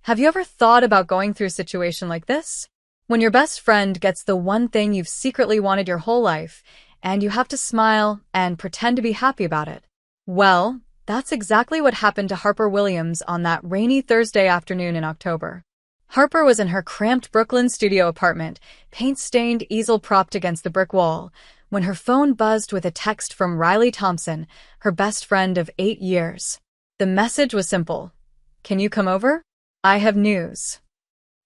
Have you ever thought about going through a situation like this? When your best friend gets the one thing you've secretly wanted your whole life, and you have to smile and pretend to be happy about it. Well, that's exactly what happened to Harper Williams on that rainy Thursday afternoon in October. Harper was in her cramped Brooklyn studio apartment, paint-stained easel propped against the brick wall, when her phone buzzed with a text from Riley Thompson, her best friend of 8 years. The message was simple. "Can you come over? I have news."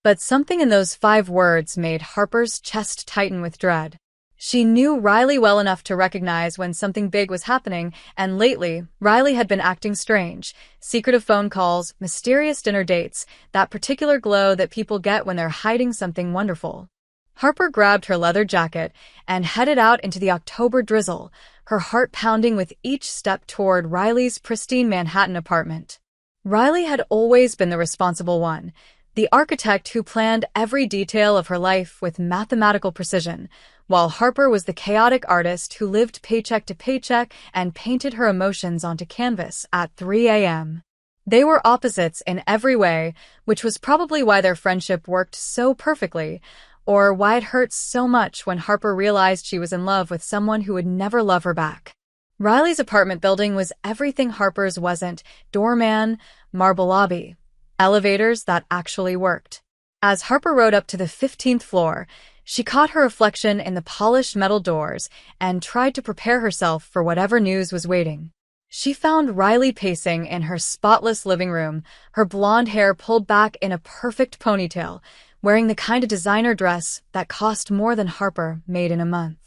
But something in those 5 words made Harper's chest tighten with dread. She knew Riley well enough to recognize when something big was happening, and lately, Riley had been acting strange. Secretive phone calls, mysterious dinner dates, that particular glow that people get when they're hiding something wonderful. Harper grabbed her leather jacket and headed out into the October drizzle, her heart pounding with each step toward Riley's pristine Manhattan apartment. Riley had always been the responsible one, the architect who planned every detail of her life with mathematical precision, while Harper was the chaotic artist who lived paycheck to paycheck and painted her emotions onto canvas at 3 a.m. They were opposites in every way, which was probably why their friendship worked so perfectly, or why it hurt so much when Harper realized she was in love with someone who would never love her back. Riley's apartment building was everything Harper's wasn't: doorman, marble lobby, elevators that actually worked. As Harper rode up to the 15th floor, she caught her reflection in the polished metal doors and tried to prepare herself for whatever news was waiting. She found Riley pacing in her spotless living room, her blonde hair pulled back in a perfect ponytail, wearing the kind of designer dress that cost more than Harper made in a month.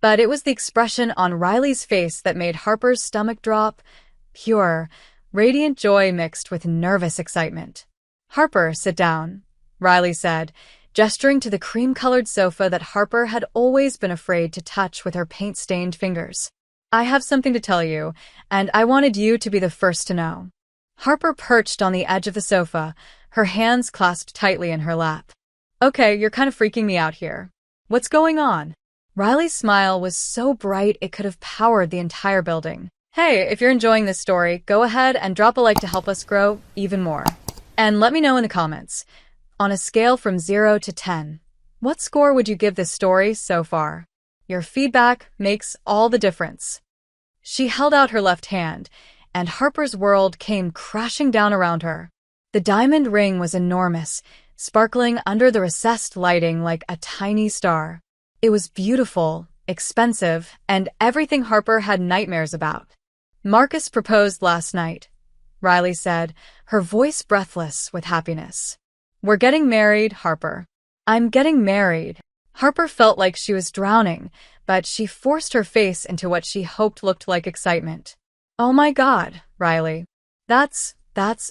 But it was the expression on Riley's face that made Harper's stomach drop, pure, radiant joy mixed with nervous excitement. "Harper, sit down," Riley said, gesturing to the cream-colored sofa that Harper had always been afraid to touch with her paint-stained fingers. "I have something to tell you, and I wanted you to be the first to know." Harper perched on the edge of the sofa, her hands clasped tightly in her lap. "Okay, you're kind of freaking me out here. What's going on?" Riley's smile was so bright it could have powered the entire building. "Hey, if you're enjoying this story, go ahead and drop a like to help us grow even more. And let me know in the comments, on a scale from 0 to 10, what score would you give this story so far? Your feedback makes all the difference." She held out her left hand, and Harper's world came crashing down around her. The diamond ring was enormous, sparkling under the recessed lighting like a tiny star. It was beautiful, expensive, and everything Harper had nightmares about. "Marcus proposed last night," Riley said, her voice breathless with happiness. "We're getting married, Harper." "I'm getting married." Harper felt like she was drowning, but she forced her face into what she hoped looked like excitement. "Oh my God, Riley. That's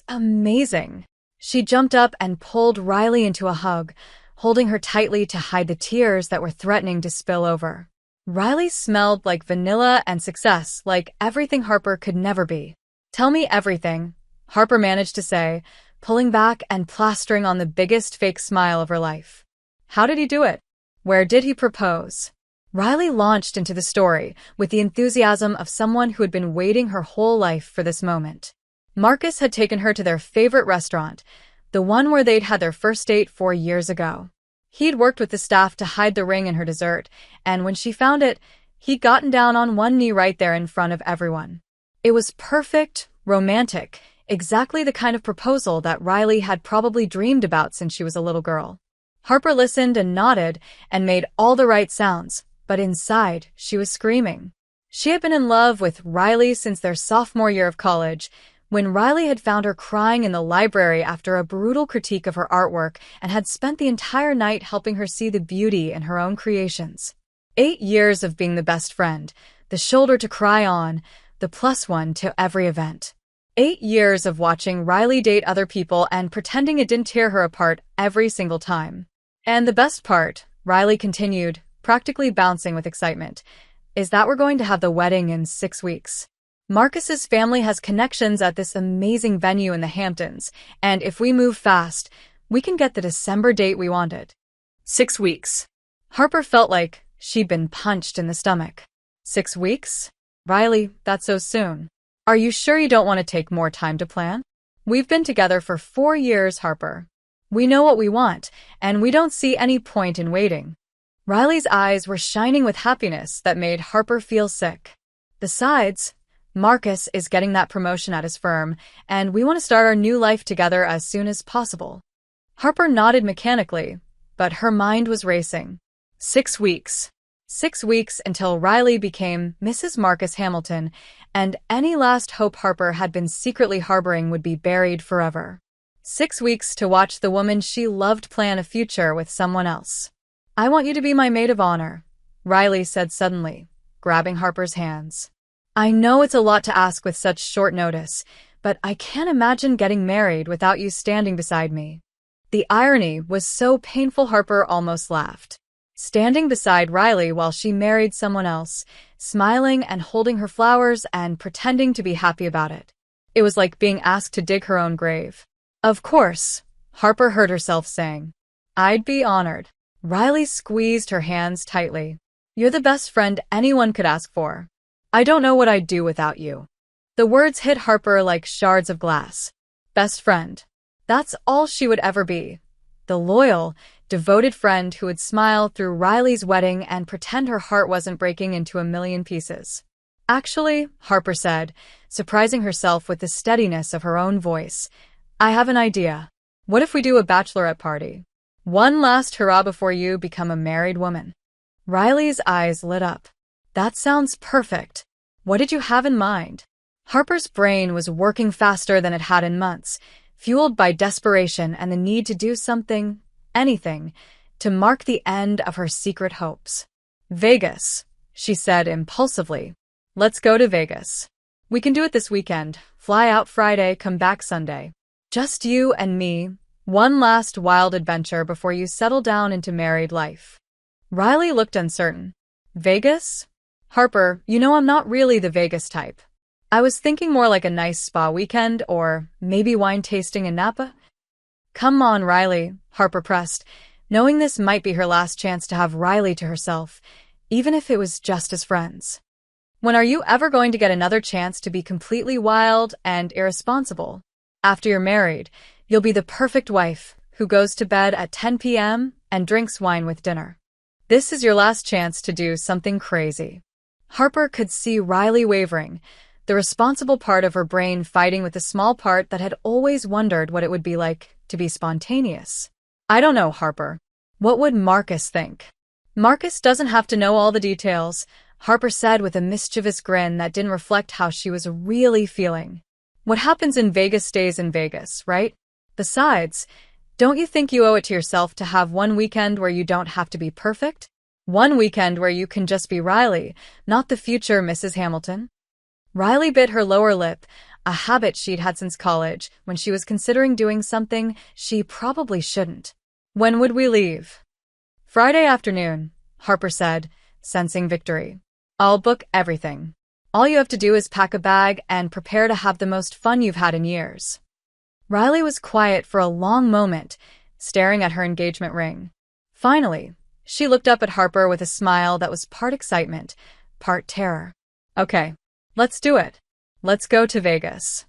amazing." She jumped up and pulled Riley into a hug, holding her tightly to hide the tears that were threatening to spill over. Riley smelled like vanilla and success, like everything Harper could never be. "Tell me everything," Harper managed to say, pulling back and plastering on the biggest fake smile of her life. "How did he do it? Where did he propose?" Riley launched into the story with the enthusiasm of someone who had been waiting her whole life for this moment. Marcus had taken her to their favorite restaurant, the one where they'd had their first date 4 years ago. He'd worked with the staff to hide the ring in her dessert, and when she found it, he'd gotten down on one knee right there in front of everyone. It was perfect, romantic, exactly the kind of proposal that Riley had probably dreamed about since she was a little girl. Harper listened and nodded and made all the right sounds, but inside, she was screaming. She had been in love with Riley since their sophomore year of college, when Riley had found her crying in the library after a brutal critique of her artwork and had spent the entire night helping her see the beauty in her own creations. 8 years of being the best friend, the shoulder to cry on, the plus one to every event. 8 years of watching Riley date other people and pretending it didn't tear her apart every single time. "And the best part," Riley continued, practically bouncing with excitement, "is that we're going to have the wedding in 6 weeks. Marcus's family has connections at this amazing venue in the Hamptons, and if we move fast, we can get the December date we wanted." 6 weeks. Harper felt like she'd been punched in the stomach. 6 weeks? Riley, that's so soon. Are you sure you don't want to take more time to plan? We've been together for 4 years, Harper. We know what we want, and we don't see any point in waiting. Riley's eyes were shining with happiness that made Harper feel sick. Besides, Marcus is getting that promotion at his firm, and we want to start our new life together as soon as possible. Harper nodded mechanically, but her mind was racing. 6 weeks. 6 weeks until Riley became Mrs. Marcus Hamilton, and any last hope Harper had been secretly harboring would be buried forever. 6 weeks to watch the woman she loved plan a future with someone else. I want you to be my maid of honor, Riley said suddenly, grabbing Harper's hands. I know it's a lot to ask with such short notice, but I can't imagine getting married without you standing beside me. The irony was so painful Harper almost laughed. Standing beside Riley while she married someone else, smiling and holding her flowers and pretending to be happy about it. It was like being asked to dig her own grave. Of course, Harper heard herself saying. I'd be honored. Riley squeezed her hands tightly. You're the best friend anyone could ask for. I don't know what I'd do without you. The words hit Harper like shards of glass. Best friend. That's all she would ever be. The loyal, devoted friend who would smile through Riley's wedding and pretend her heart wasn't breaking into a million pieces. Actually, Harper said, surprising herself with the steadiness of her own voice, I have an idea. What if we do a bachelorette party? One last hurrah before you become a married woman. Riley's eyes lit up. That sounds perfect. What did you have in mind? Harper's brain was working faster than it had in months, fueled by desperation and the need to do something, anything, to mark the end of her secret hopes. Vegas, she said impulsively. Let's go to Vegas. We can do it this weekend. Fly out Friday, come back Sunday. Just you and me, one last wild adventure before you settle down into married life. Riley looked uncertain. Vegas? Harper, you know I'm not really the Vegas type. I was thinking more like a nice spa weekend or maybe wine tasting in Napa. Come on, Riley, Harper pressed, knowing this might be her last chance to have Riley to herself, even if it was just as friends. When are you ever going to get another chance to be completely wild and irresponsible? After you're married, you'll be the perfect wife who goes to bed at 10 p.m. and drinks wine with dinner. This is your last chance to do something crazy. Harper could see Riley wavering, the responsible part of her brain fighting with the small part that had always wondered what it would be like to be spontaneous. I don't know, Harper. What would Marcus think? Marcus doesn't have to know all the details, Harper said with a mischievous grin that didn't reflect how she was really feeling. What happens in Vegas stays in Vegas, right? Besides, don't you think you owe it to yourself to have one weekend where you don't have to be perfect? One weekend where you can just be Riley, not the future Mrs. Hamilton? Riley bit her lower lip, a habit she'd had since college, when she was considering doing something she probably shouldn't. When would we leave? Friday afternoon, Harper said, sensing victory. I'll book everything. All you have to do is pack a bag and prepare to have the most fun you've had in years. Riley was quiet for a long moment, staring at her engagement ring. Finally, she looked up at Harper with a smile that was part excitement, part terror. Okay, let's do it. Let's go to Vegas.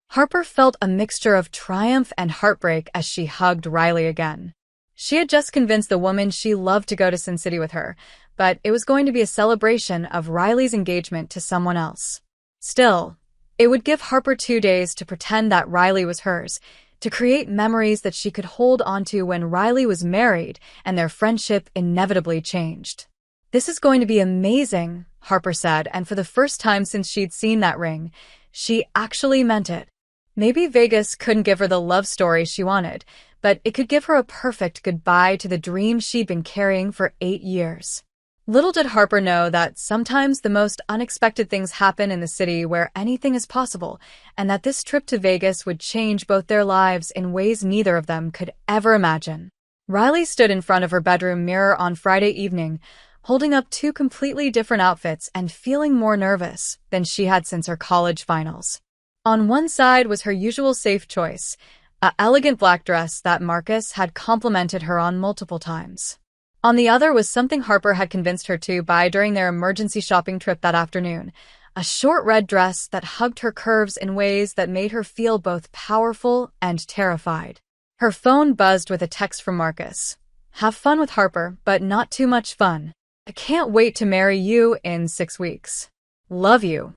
Harper felt a mixture of triumph and heartbreak as she hugged Riley again. She had just convinced the woman she loved to go to Sin City with her, but it was going to be a celebration of Riley's engagement to someone else. Still, it would give Harper 2 days to pretend that Riley was hers, to create memories that she could hold onto when Riley was married and their friendship inevitably changed. This is going to be amazing, Harper said, and for the first time since she'd seen that ring, she actually meant it. Maybe Vegas couldn't give her the love story she wanted, but it could give her a perfect goodbye to the dream she'd been carrying for 8 years. Little did Harper know that sometimes the most unexpected things happen in the city where anything is possible, and that this trip to Vegas would change both their lives in ways neither of them could ever imagine. Riley stood in front of her bedroom mirror on Friday evening, holding up 2 completely different outfits and feeling more nervous than she had since her college finals. On one side was her usual safe choice, an elegant black dress that Marcus had complimented her on multiple times. On the other was something Harper had convinced her to buy during their emergency shopping trip that afternoon, a short red dress that hugged her curves in ways that made her feel both powerful and terrified. Her phone buzzed with a text from Marcus. "Have fun with Harper, but not too much fun. I can't wait to marry you in 6 weeks. Love you."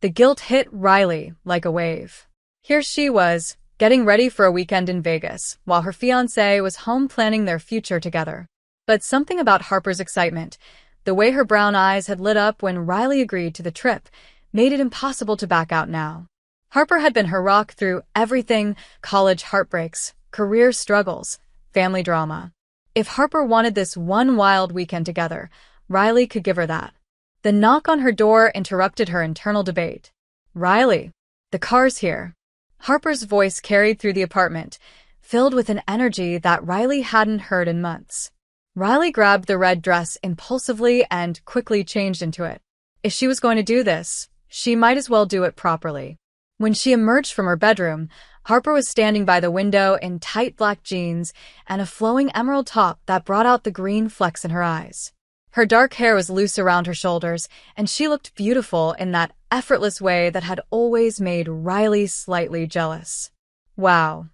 The guilt hit Riley like a wave. Here she was, getting ready for a weekend in Vegas, while her fiancé was home planning their future together. But something about Harper's excitement, the way her brown eyes had lit up when Riley agreed to the trip, made it impossible to back out now. Harper had been her rock through everything: college heartbreaks, career struggles, family drama. If Harper wanted this one wild weekend together, Riley could give her that. The knock on her door interrupted her internal debate. "Riley, the car's here." Harper's voice carried through the apartment, filled with an energy that Riley hadn't heard in months. Riley grabbed the red dress impulsively and quickly changed into it. If she was going to do this, she might as well do it properly. When she emerged from her bedroom, Harper was standing by the window in tight black jeans and a flowing emerald top that brought out the green flecks in her eyes. Her dark hair was loose around her shoulders, and she looked beautiful in that effortless way that had always made Riley slightly jealous. "Wow,"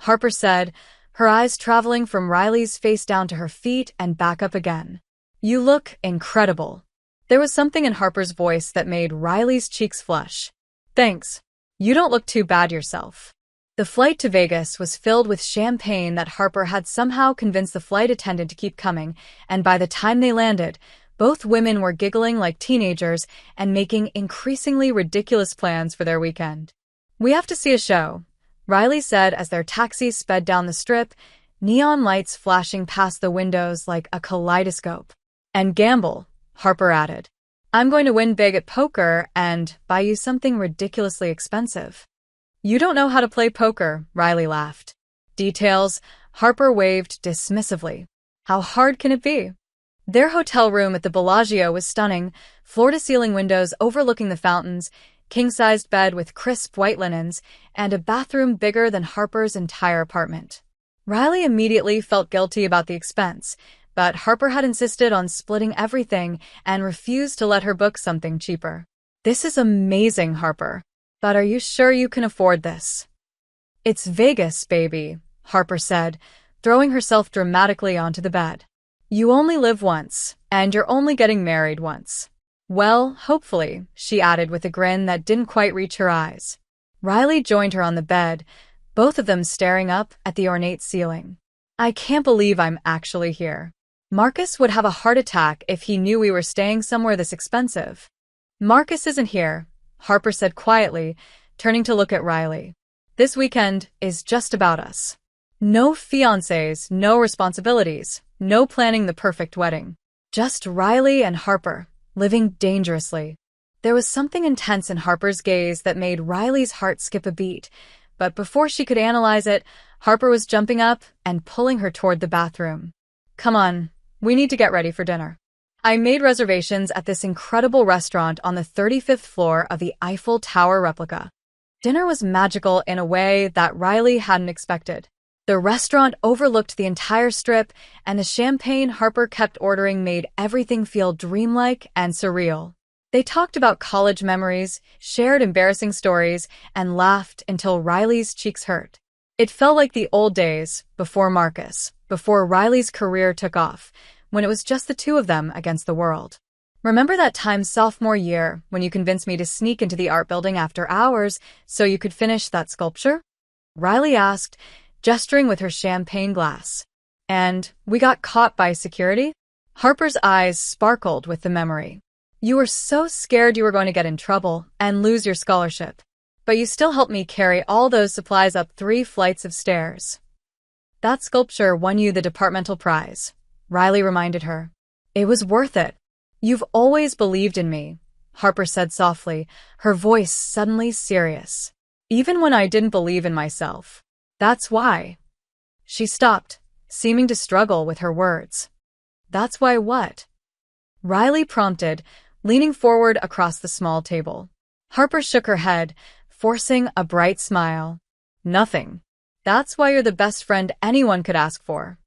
Harper said, her eyes traveling from Riley's face down to her feet and back up again. "You look incredible." There was something in Harper's voice that made Riley's cheeks flush. "Thanks. You don't look too bad yourself." The flight to Vegas was filled with champagne that Harper had somehow convinced the flight attendant to keep coming, and by the time they landed, both women were giggling like teenagers and making increasingly ridiculous plans for their weekend. "We have to see a show," Riley said as their taxi sped down the strip, neon lights flashing past the windows like a kaleidoscope. "And gamble," Harper added. "I'm going to win big at poker and buy you something ridiculously expensive." "You don't know how to play poker," Riley laughed. "Details," Harper waved dismissively. "How hard can it be?" Their hotel room at the Bellagio was stunning, floor-to-ceiling windows overlooking the fountains, king-sized bed with crisp white linens, and a bathroom bigger than Harper's entire apartment. Riley immediately felt guilty about the expense, but Harper had insisted on splitting everything and refused to let her book something cheaper. "This is amazing, Harper. But are you sure you can afford this?" "It's Vegas, baby," Harper said, throwing herself dramatically onto the bed. "You only live once, and you're only getting married once." "Well, hopefully," she added with a grin that didn't quite reach her eyes. Riley joined her on the bed, both of them staring up at the ornate ceiling. "I can't believe I'm actually here. Marcus would have a heart attack if he knew we were staying somewhere this expensive." "Marcus isn't here," Harper said quietly, turning to look at Riley. "This weekend is just about us. No fiancés, no responsibilities, no planning the perfect wedding. Just Riley and Harper, living dangerously." There was something intense in Harper's gaze that made Riley's heart skip a beat, but before she could analyze it, Harper was jumping up and pulling her toward the bathroom. "Come on, we need to get ready for dinner. I made reservations at this incredible restaurant on the 35th floor of the Eiffel Tower replica." Dinner was magical in a way that Riley hadn't expected. The restaurant overlooked the entire strip, and the champagne Harper kept ordering made everything feel dreamlike and surreal. They talked about college memories, shared embarrassing stories, and laughed until Riley's cheeks hurt. It felt like the old days, before Marcus, before Riley's career took off, when it was just the two of them against the world. "Remember that time sophomore year when you convinced me to sneak into the art building after hours so you could finish that sculpture?" Riley asked, gesturing with her champagne glass. "And we got caught by security?" Harper's eyes sparkled with the memory. "You were so scared you were going to get in trouble and lose your scholarship. But you still helped me carry all those supplies up 3 flights of stairs." "That sculpture won you the departmental prize," Riley reminded her. "It was worth it. You've always believed in me," Harper said softly, her voice suddenly serious. "Even when I didn't believe in myself. That's why." She stopped, seeming to struggle with her words. "That's why what?" Riley prompted, leaning forward across the small table. Harper shook her head, forcing a bright smile. "Nothing. That's why you're the best friend anyone could ask for."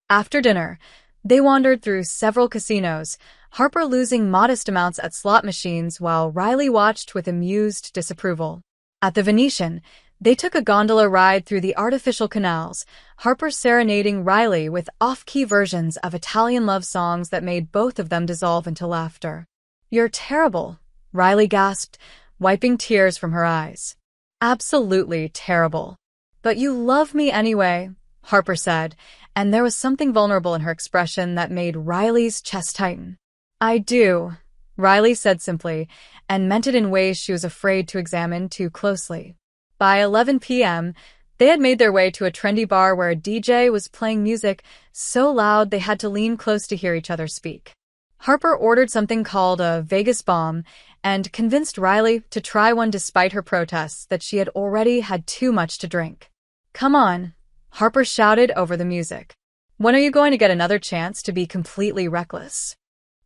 After dinner, they wandered through several casinos, Harper losing modest amounts at slot machines while Riley watched with amused disapproval. At the Venetian, they took a gondola ride through the artificial canals, Harper serenading Riley with off-key versions of Italian love songs that made both of them dissolve into laughter. "You're terrible," Riley gasped, wiping tears from her eyes. "Absolutely terrible. But you love me anyway," Harper said, and there was something vulnerable in her expression that made Riley's chest tighten. "I do," Riley said simply, and meant it in ways she was afraid to examine too closely. By 11 p.m., they had made their way to a trendy bar where a DJ was playing music so loud they had to lean close to hear each other speak. Harper ordered something called a Vegas bomb and convinced Riley to try one despite her protests that she had already had too much to drink. "Come on," Harper shouted over the music. "When are you going to get another chance to be completely reckless?"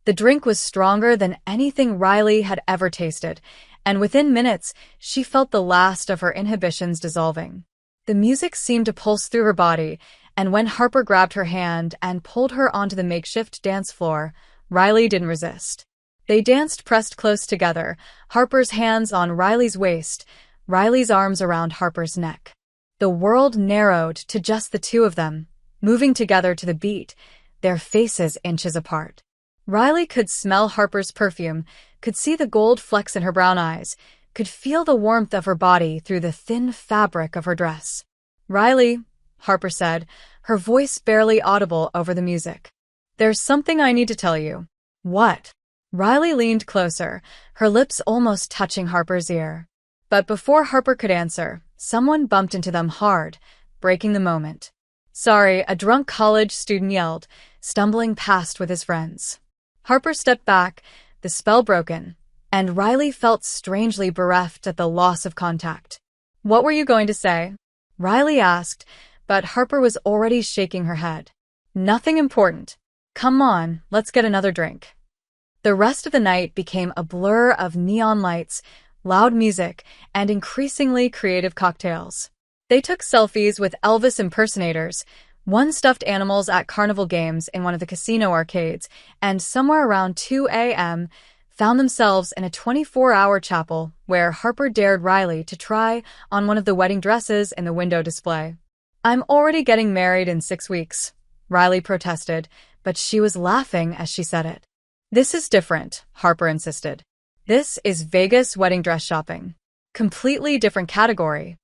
The drink was stronger than anything Riley had ever tasted, and within minutes, she felt the last of her inhibitions dissolving. The music seemed to pulse through her body, and when Harper grabbed her hand and pulled her onto the makeshift dance floor, Riley didn't resist. They danced pressed close together, Harper's hands on Riley's waist, Riley's arms around Harper's neck. The world narrowed to just the two of them, moving together to the beat, their faces inches apart. Riley could smell Harper's perfume, could see the gold flecks in her brown eyes, could feel the warmth of her body through the thin fabric of her dress. "Riley," Harper said, her voice barely audible over the music. "There's something I need to tell you." "What?" Riley leaned closer, her lips almost touching Harper's ear. But before Harper could answer, someone bumped into them hard, breaking the moment. "Sorry," a drunk college student yelled, stumbling past with his friends. Harper stepped back, the spell broken, and Riley felt strangely bereft at the loss of contact. "What were you going to say?" Riley asked, but Harper was already shaking her head. "Nothing important. Come on, let's get another drink." The rest of the night became a blur of neon lights, loud music, and increasingly creative cocktails. They took selfies with Elvis impersonators, won stuffed animals at carnival games in one of the casino arcades, and somewhere around 2 a.m., found themselves in a 24-hour chapel where Harper dared Riley to try on one of the wedding dresses in the window display. "I'm already getting married in 6 weeks," Riley protested, but she was laughing as she said it. "This is different," Harper insisted. "This is Vegas wedding dress shopping. Completely different category."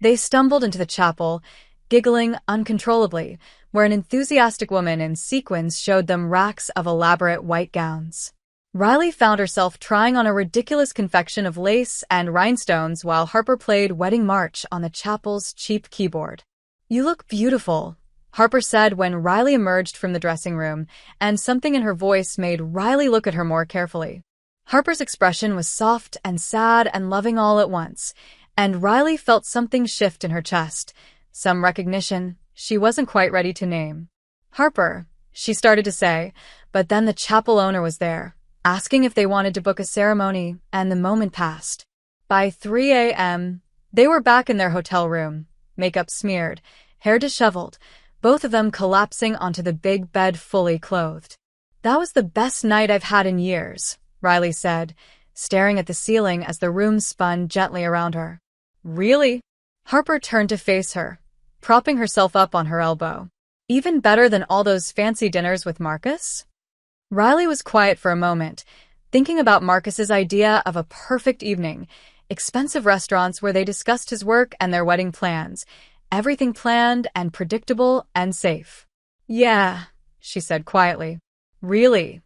They stumbled into the chapel, giggling uncontrollably, where an enthusiastic woman in sequins showed them racks of elaborate white gowns. Riley found herself trying on a ridiculous confection of lace and rhinestones while Harper played Wedding March on the chapel's cheap keyboard. "You look beautiful," Harper said when Riley emerged from the dressing room, and something in her voice made Riley look at her more carefully. Harper's expression was soft and sad and loving all at once, and Riley felt something shift in her chest, some recognition she wasn't quite ready to name. "Harper," she started to say, but then the chapel owner was there, asking if they wanted to book a ceremony, and the moment passed. By 3 a.m., they were back in their hotel room, makeup smeared, hair disheveled, both of them collapsing onto the big bed fully clothed. "That was the best night I've had in years," Riley said, staring at the ceiling as the room spun gently around her. "Really?" Harper turned to face her, propping herself up on her elbow. "Even better than all those fancy dinners with Marcus?" Riley was quiet for a moment, thinking about Marcus's idea of a perfect evening, expensive restaurants where they discussed his work and their wedding plans, everything planned and predictable and safe. "Yeah," she said quietly. "Really?"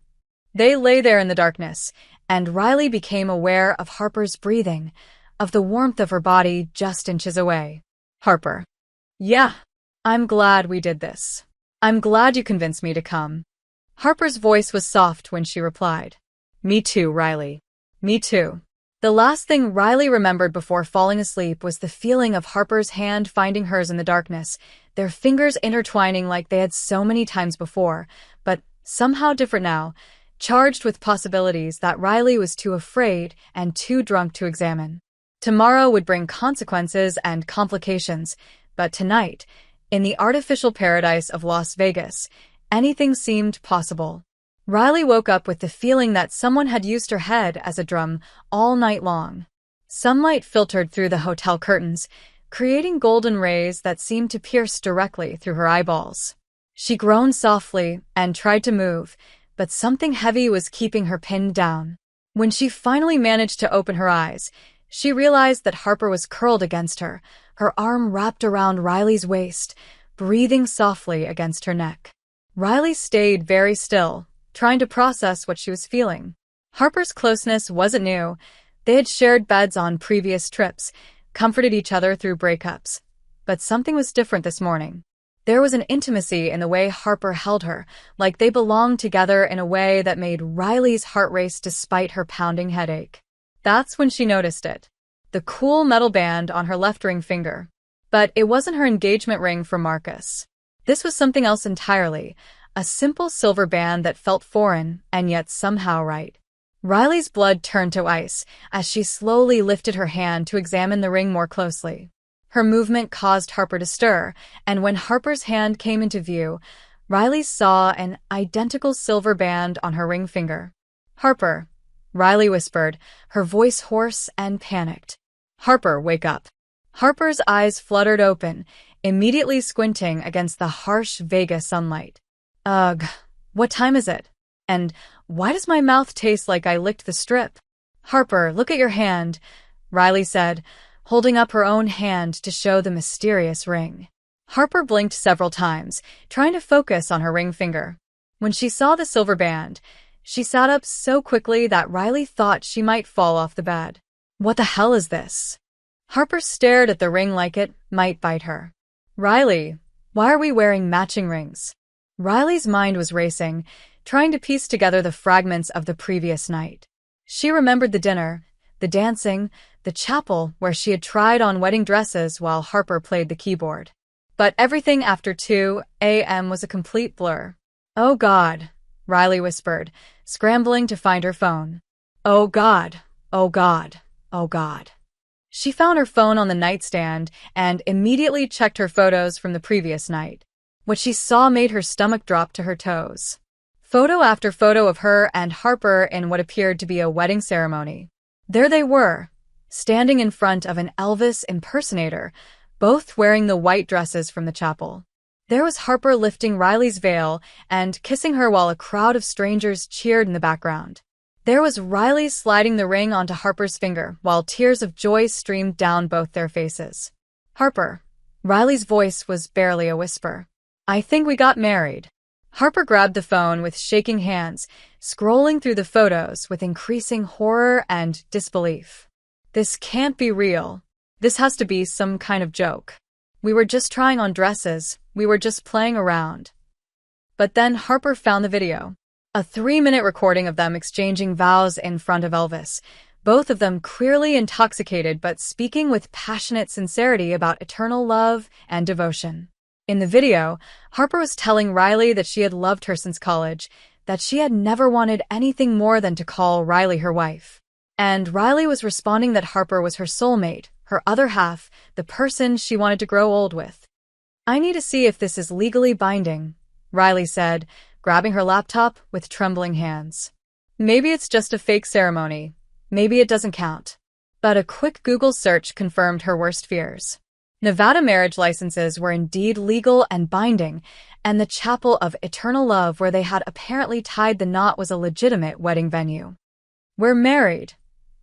They lay there in the darkness, and Riley became aware of Harper's breathing, of the warmth of her body just inches away. "Harper." "Yeah. I'm glad we did this. I'm glad you convinced me to come." Harper's voice was soft when she replied. "Me too, Riley. Me too." The last thing Riley remembered before falling asleep was the feeling of Harper's hand finding hers in the darkness, their fingers intertwining like they had so many times before, but somehow different now, charged with possibilities that Riley was too afraid and too drunk to examine. Tomorrow would bring consequences and complications, but tonight, in the artificial paradise of Las Vegas, anything seemed possible. Riley woke up with the feeling that someone had used her head as a drum all night long. Sunlight filtered through the hotel curtains, creating golden rays that seemed to pierce directly through her eyeballs. She groaned softly and tried to move, but something heavy was keeping her pinned down. When she finally managed to open her eyes, she realized that Harper was curled against her, her arm wrapped around Riley's waist, breathing softly against her neck. Riley stayed very still, trying to process what she was feeling. Harper's closeness wasn't new. They had shared beds on previous trips, comforted each other through breakups. But something was different this morning. There was an intimacy in the way Harper held her, like they belonged together in a way that made Riley's heart race despite her pounding headache. That's when she noticed it. The cool metal band on her left ring finger. But it wasn't her engagement ring for Marcus. This was something else entirely, a simple silver band that felt foreign and yet somehow right. Riley's blood turned to ice as she slowly lifted her hand to examine the ring more closely. Her movement caused Harper to stir, and when Harper's hand came into view, Riley saw an identical silver band on her ring finger. "Harper," Riley whispered, her voice hoarse and panicked. "Harper, wake up." Harper's eyes fluttered open, immediately squinting against the harsh Vega sunlight. "Ugh, what time is it? And why does my mouth taste like I licked the strip?" "Harper, look at your hand," Riley said, holding up her own hand to show the mysterious ring. Harper blinked several times, trying to focus on her ring finger. When she saw the silver band, she sat up so quickly that Riley thought she might fall off the bed. "What the hell is this?" Harper stared at the ring like it might bite her. "Riley, why are we wearing matching rings?" Riley's mind was racing, trying to piece together the fragments of the previous night. She remembered the dinner, the dancing, the chapel where she had tried on wedding dresses while Harper played the keyboard. But everything after 2 a.m. was a complete blur. "Oh God," Riley whispered, scrambling to find her phone. "Oh God, oh God, oh God." She found her phone on the nightstand and immediately checked her photos from the previous night. What she saw made her stomach drop to her toes. Photo after photo of her and Harper in what appeared to be a wedding ceremony. There they were, standing in front of an Elvis impersonator, both wearing the white dresses from the chapel. There was Harper lifting Riley's veil and kissing her while a crowd of strangers cheered in the background. There was Riley sliding the ring onto Harper's finger while tears of joy streamed down both their faces. "Harper." Riley's voice was barely a whisper. "I think we got married." Harper grabbed the phone with shaking hands, scrolling through the photos with increasing horror and disbelief. "This can't be real. This has to be some kind of joke. We were just trying on dresses. We were just playing around." But then Harper found the video. A 3-minute recording of them exchanging vows in front of Elvis, both of them clearly intoxicated but speaking with passionate sincerity about eternal love and devotion. In the video, Harper was telling Riley that she had loved her since college, that she had never wanted anything more than to call Riley her wife. And Riley was responding that Harper was her soulmate, her other half, the person she wanted to grow old with. "I need to see if this is legally binding," Riley said, grabbing her laptop with trembling hands. "Maybe it's just a fake ceremony. Maybe it doesn't count." But a quick Google search confirmed her worst fears. Nevada marriage licenses were indeed legal and binding, and the Chapel of Eternal Love where they had apparently tied the knot was a legitimate wedding venue. "We're married,"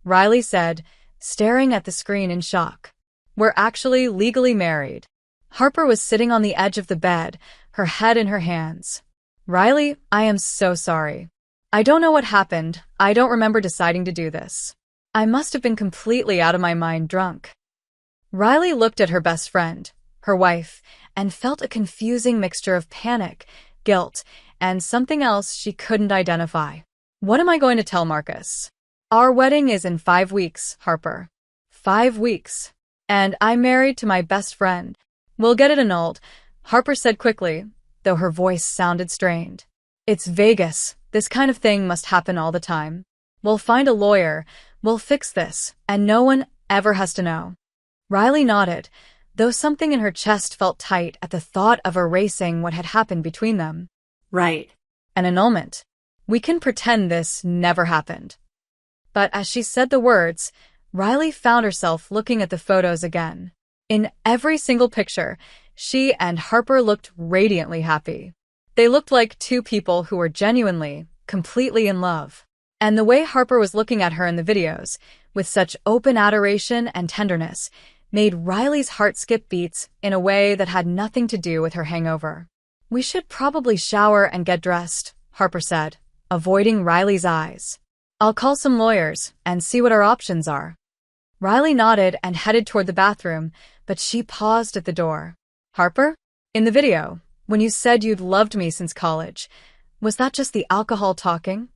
Riley said, staring at the screen in shock. "We're actually legally married." Harper was sitting on the edge of the bed, her head in her hands. "Riley, I am so sorry. I don't know what happened. I don't remember deciding to do this. I must have been completely out of my mind drunk." Riley looked at her best friend, her wife, and felt a confusing mixture of panic, guilt, and something else she couldn't identify. "What am I going to tell Marcus?" "Our wedding is in 5 weeks, Harper." 5 weeks. "And I'm married to my best friend." "We'll get it annulled," Harper said quickly, though her voice sounded strained. "It's Vegas. This kind of thing must happen all the time. We'll find a lawyer. We'll fix this, and no one ever has to know." Riley nodded, though something in her chest felt tight at the thought of erasing what had happened between them. "Right." An annulment. We can pretend this never happened. But as she said the words, Riley found herself looking at the photos again. In every single picture, she and Harper looked radiantly happy. They looked like two people who were genuinely, completely in love. And the way Harper was looking at her in the videos, with such open adoration and tenderness, made Riley's heart skip beats in a way that had nothing to do with her hangover. "We should probably shower and get dressed," Harper said, avoiding Riley's eyes. "I'll call some lawyers and see what our options are." Riley nodded and headed toward the bathroom, but she paused at the door. "Harper? In the video, when you said you'd loved me since college, was that just the alcohol talking?"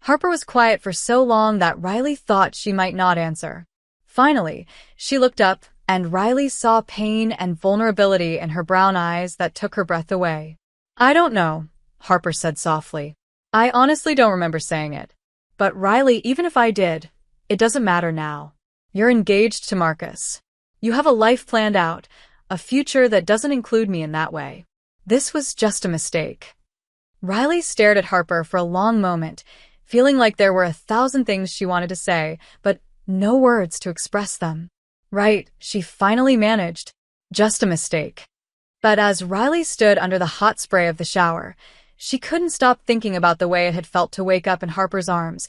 Harper was quiet for so long that Riley thought she might not answer. Finally, she looked up, and Riley saw pain and vulnerability in her brown eyes that took her breath away. "I don't know," Harper said softly. "I honestly don't remember saying it. But Riley, even if I did, it doesn't matter now. You're engaged to Marcus. You have a life planned out, a future that doesn't include me in that way. This was just a mistake." Riley stared at Harper for a long moment, feeling like there were 1,000 things she wanted to say, but no words to express them. "Right," she finally managed. "Just a mistake." But as Riley stood under the hot spray of the shower, she couldn't stop thinking about the way it had felt to wake up in Harper's arms,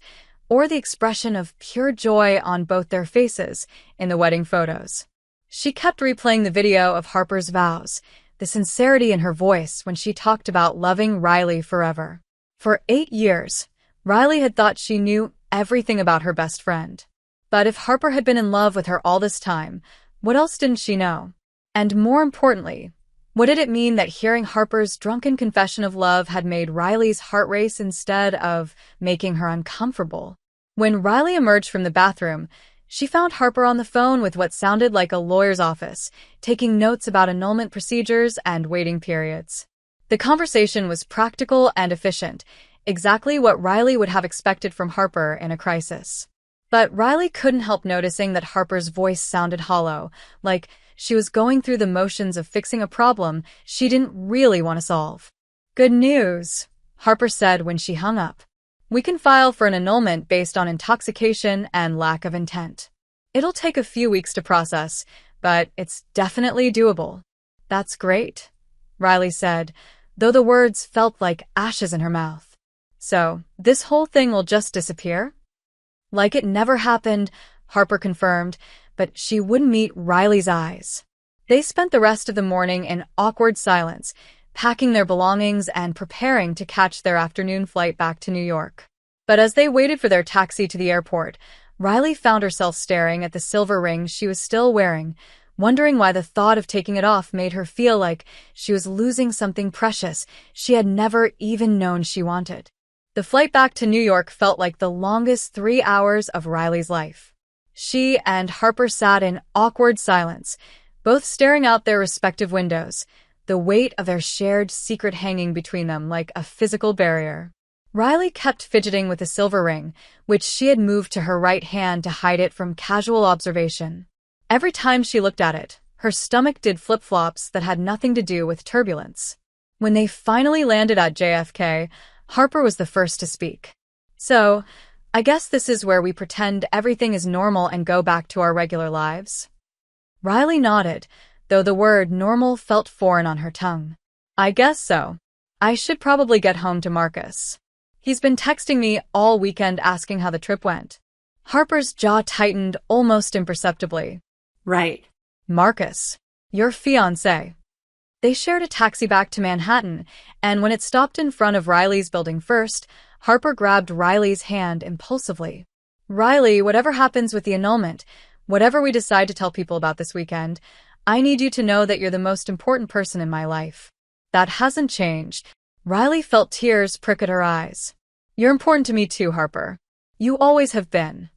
or the expression of pure joy on both their faces in the wedding photos. She kept replaying the video of Harper's vows, the sincerity in her voice when she talked about loving Riley forever. For 8 years, Riley had thought she knew everything about her best friend. But if Harper had been in love with her all this time, what else didn't she know? And more importantly, what did it mean that hearing Harper's drunken confession of love had made Riley's heart race instead of making her uncomfortable? When Riley emerged from the bathroom, she found Harper on the phone with what sounded like a lawyer's office, taking notes about annulment procedures and waiting periods. The conversation was practical and efficient, exactly what Riley would have expected from Harper in a crisis. But Riley couldn't help noticing that Harper's voice sounded hollow, like she was going through the motions of fixing a problem she didn't really want to solve. "Good news," Harper said when she hung up. "We can file for an annulment based on intoxication and lack of intent. It'll take a few weeks to process, but it's definitely doable." "That's great," Riley said, though the words felt like ashes in her mouth. "So, this whole thing will just disappear?" "Like it never happened," Harper confirmed, but she wouldn't meet Riley's eyes. They spent the rest of the morning in awkward silence, packing their belongings and preparing to catch their afternoon flight back to New York. But as they waited for their taxi to the airport, Riley found herself staring at the silver ring she was still wearing, wondering why the thought of taking it off made her feel like she was losing something precious she had never even known she wanted. The flight back to New York felt like the longest 3 hours of Riley's life. She and Harper sat in awkward silence, both staring out their respective windows, the weight of their shared secret hanging between them like a physical barrier. Riley kept fidgeting with the silver ring, which she had moved to her right hand to hide it from casual observation. Every time she looked at it, her stomach did flip-flops that had nothing to do with turbulence. When they finally landed at JFK, Harper was the first to speak. "So, I guess this is where we pretend everything is normal and go back to our regular lives?" Riley nodded, though the word normal felt foreign on her tongue. "I guess so. I should probably get home to Marcus. He's been texting me all weekend asking how the trip went." Harper's jaw tightened almost imperceptibly. "Right. Marcus, your fiancé." They shared a taxi back to Manhattan, and when it stopped in front of Riley's building first, Harper grabbed Riley's hand impulsively. "Riley, whatever happens with the annulment, whatever we decide to tell people about this weekend, I need you to know that you're the most important person in my life. That hasn't changed." Riley felt tears prick at her eyes. "You're important to me too, Harper. You always have been."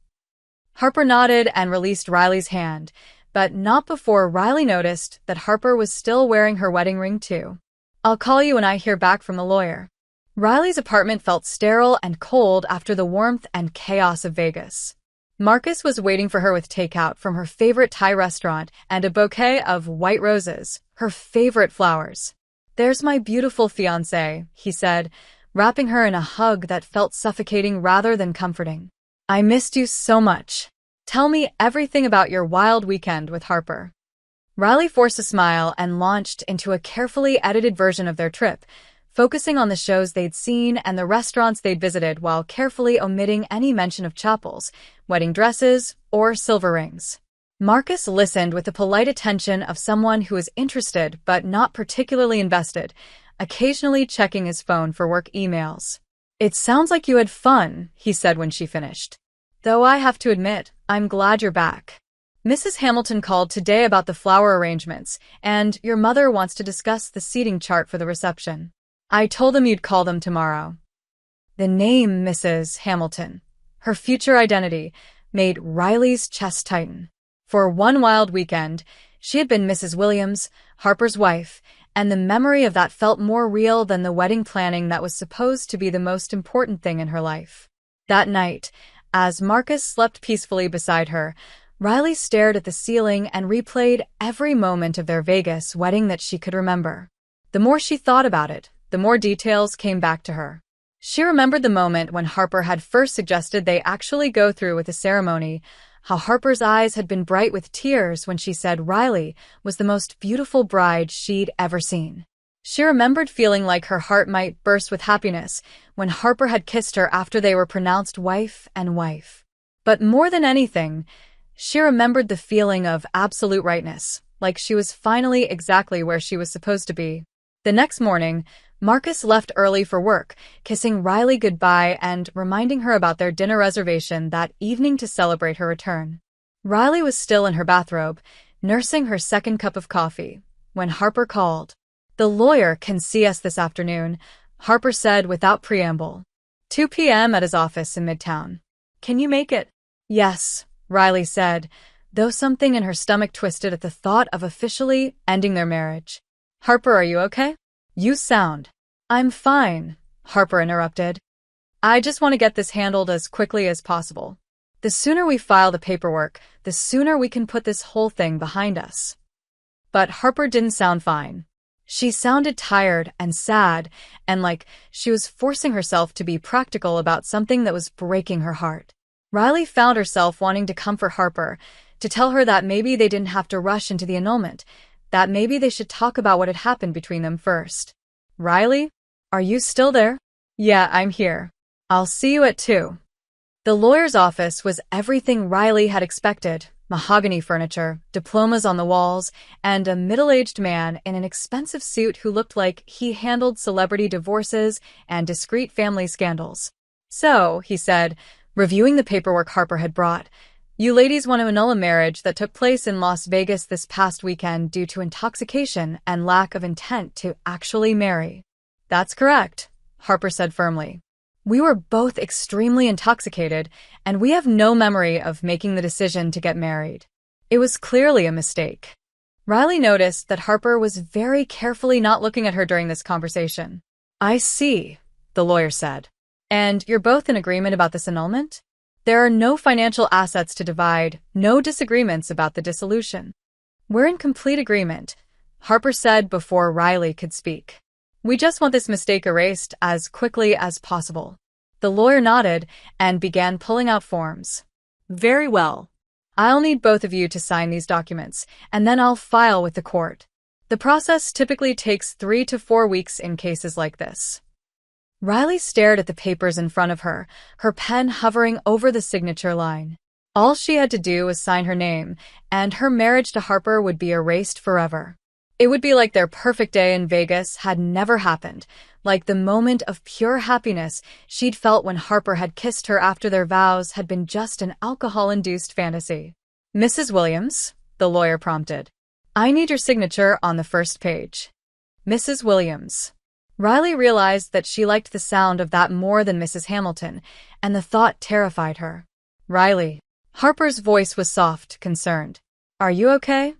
Harper nodded and released Riley's hand, but not before Riley noticed that Harper was still wearing her wedding ring too. "I'll call you when I hear back from the lawyer." Riley's apartment felt sterile and cold after the warmth and chaos of Vegas. Marcus was waiting for her with takeout from her favorite Thai restaurant and a bouquet of white roses, her favorite flowers. "There's my beautiful fiancé," he said, wrapping her in a hug that felt suffocating rather than comforting. "I missed you so much. Tell me everything about your wild weekend with Harper." Riley forced a smile and launched into a carefully edited version of their trip, focusing on the shows they'd seen and the restaurants they'd visited while carefully omitting any mention of chapels, wedding dresses, or silver rings. Marcus listened with the polite attention of someone who is interested but not particularly invested, occasionally checking his phone for work emails. "It sounds like you had fun," he said when she finished. "Though I have to admit, I'm glad you're back. Mrs. Hamilton called today about the flower arrangements, and your mother wants to discuss the seating chart for the reception. I told them you'd call them tomorrow." The name Mrs. Hamilton, her future identity, made Riley's chest tighten. For one wild weekend, she had been Mrs. Williams, Harper's wife, and the memory of that felt more real than the wedding planning that was supposed to be the most important thing in her life. That night, as Marcus slept peacefully beside her, Riley stared at the ceiling and replayed every moment of their Vegas wedding that she could remember. The more she thought about it, the more details came back to her. She remembered the moment when Harper had first suggested they actually go through with the ceremony, how Harper's eyes had been bright with tears when she said Riley was the most beautiful bride she'd ever seen. She remembered feeling like her heart might burst with happiness when Harper had kissed her after they were pronounced wife and wife. But more than anything, she remembered the feeling of absolute rightness, like she was finally exactly where she was supposed to be. The next morning, Marcus left early for work, kissing Riley goodbye and reminding her about their dinner reservation that evening to celebrate her return. Riley was still in her bathrobe, nursing her second cup of coffee, when Harper called. "The lawyer can see us this afternoon," Harper said without preamble. 2 p.m. at his office in Midtown. "Can you make it?" "Yes," Riley said, though something in her stomach twisted at the thought of officially ending their marriage. "Harper, are you okay? You sound—" "I'm fine," Harper interrupted. "I just want to get this handled as quickly as possible. The sooner we file the paperwork, the sooner we can put this whole thing behind us." But Harper didn't sound fine. She sounded tired and sad, and like she was forcing herself to be practical about something that was breaking her heart. Riley found herself wanting to comfort Harper, to tell her that maybe they didn't have to rush into the annulment, that maybe they should talk about what had happened between them first. "Riley, are you still there?" "Yeah, I'm here. I'll see you at 2. The lawyer's office was everything Riley had expected: mahogany furniture, diplomas on the walls, and a middle-aged man in an expensive suit who looked like he handled celebrity divorces and discreet family scandals. "So," he said, reviewing the paperwork Harper had brought, "you ladies want to annul a marriage that took place in Las Vegas this past weekend due to intoxication and lack of intent to actually marry." "That's correct," Harper said firmly. "We were both extremely intoxicated, and we have no memory of making the decision to get married. It was clearly a mistake." Riley noticed that Harper was very carefully not looking at her during this conversation. "I see," the lawyer said. "And you're both in agreement about this annulment? There are no financial assets to divide, no disagreements about the dissolution." "We're in complete agreement," Harper said before Riley could speak. "We just want this mistake erased as quickly as possible." The lawyer nodded and began pulling out forms. "Very well. I'll need both of you to sign these documents, and then I'll file with the court. The process typically takes 3 to 4 weeks in cases like this." Riley stared at the papers in front of her, her pen hovering over the signature line. All she had to do was sign her name, and her marriage to Harper would be erased forever. It would be like their perfect day in Vegas had never happened, like the moment of pure happiness she'd felt when Harper had kissed her after their vows had been just an alcohol-induced fantasy. "Mrs. Williams," the lawyer prompted, "I need your signature on the first page." "Mrs. Williams." Riley realized that she liked the sound of that more than Mrs. Hamilton, and the thought terrified her. "Riley." Harper's voice was soft, concerned. "Are you okay?"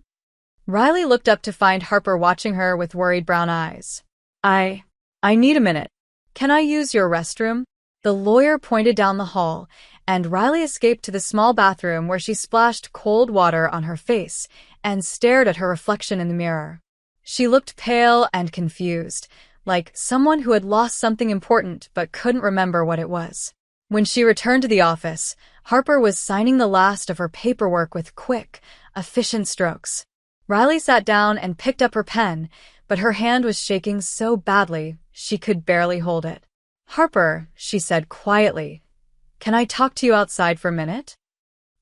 Riley looked up to find Harper watching her with worried brown eyes. I need a minute. Can I use your restroom?" The lawyer pointed down the hall, and Riley escaped to the small bathroom where she splashed cold water on her face and stared at her reflection in the mirror. She looked pale and confused, like someone who had lost something important but couldn't remember what it was. When she returned to the office, Harper was signing the last of her paperwork with quick, efficient strokes. Riley sat down and picked up her pen, but her hand was shaking so badly she could barely hold it. "Harper," she said quietly, "can I talk to you outside for a minute?"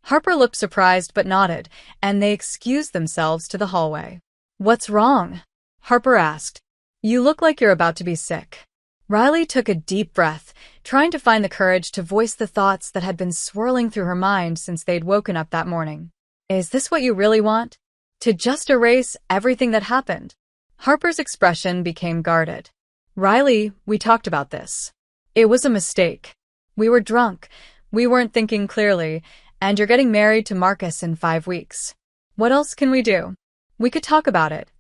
Harper looked surprised but nodded, and they excused themselves to the hallway. "What's wrong?" Harper asked. "You look like you're about to be sick." Riley took a deep breath, trying to find the courage to voice the thoughts that had been swirling through her mind since they'd woken up that morning. "Is this what you really want? To just erase everything that happened?" Harper's expression became guarded. "Riley, we talked about this. It was a mistake. We were drunk, we weren't thinking clearly, and you're getting married to Marcus in 5 weeks. What else can we do? We could talk about it,"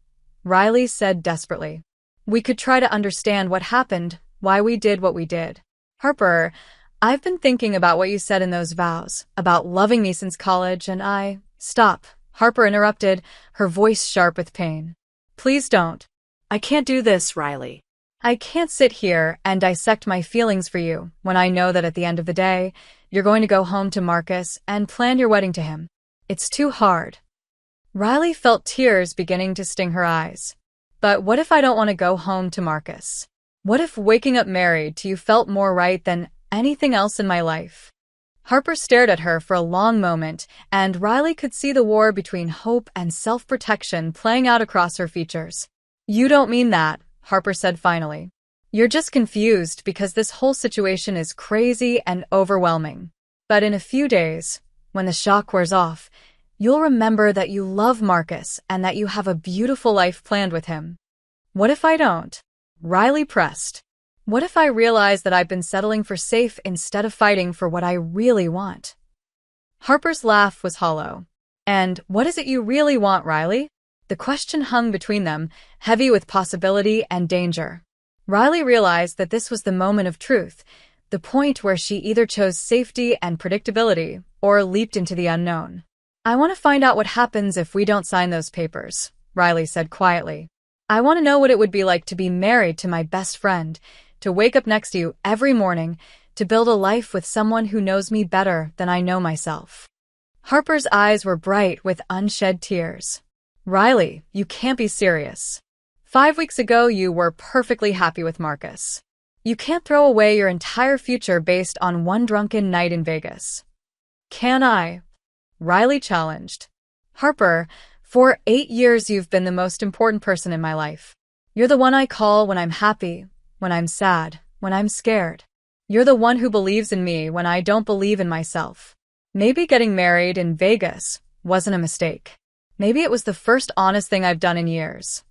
Riley said desperately. "We could try to understand what happened, why we did what we did." "Harper, I've been thinking about what you said in those vows, about loving me since college, and I—" "Stop," Harper interrupted, her voice sharp with pain. "Please don't. I can't do this, Riley. I can't sit here and dissect my feelings for you when I know that at the end of the day, you're going to go home to Marcus and plan your wedding to him. It's too hard." Riley felt tears beginning to sting her eyes. "But what if I don't want to go home to Marcus? What if waking up married to you felt more right than anything else in my life?" Harper stared at her for a long moment, and Riley could see the war between hope and self-protection playing out across her features. "You don't mean that," Harper said finally. "You're just confused because this whole situation is crazy and overwhelming. But in a few days, when the shock wears off, you'll remember that you love Marcus and that you have a beautiful life planned with him." "What if I don't?" Riley pressed. "What if I realize that I've been settling for safe instead of fighting for what I really want?" Harper's laugh was hollow. "And what is it you really want, Riley?" The question hung between them, heavy with possibility and danger. Riley realized that this was the moment of truth, the point where she either chose safety and predictability or leaped into the unknown. "I want to find out what happens if we don't sign those papers," Riley said quietly. "I want to know what it would be like to be married to my best friend, to wake up next to you every morning, to build a life with someone who knows me better than I know myself." Harper's eyes were bright with unshed tears. "Riley, you can't be serious. 5 weeks ago, you were perfectly happy with Marcus. You can't throw away your entire future based on one drunken night in Vegas." "Can I?" Riley challenged. "Harper, for 8 years you've been the most important person in my life. You're the one I call when I'm happy, when I'm sad, when I'm scared. You're the one who believes in me when I don't believe in myself. Maybe getting married in Vegas wasn't a mistake. Maybe it was the first honest thing I've done in years."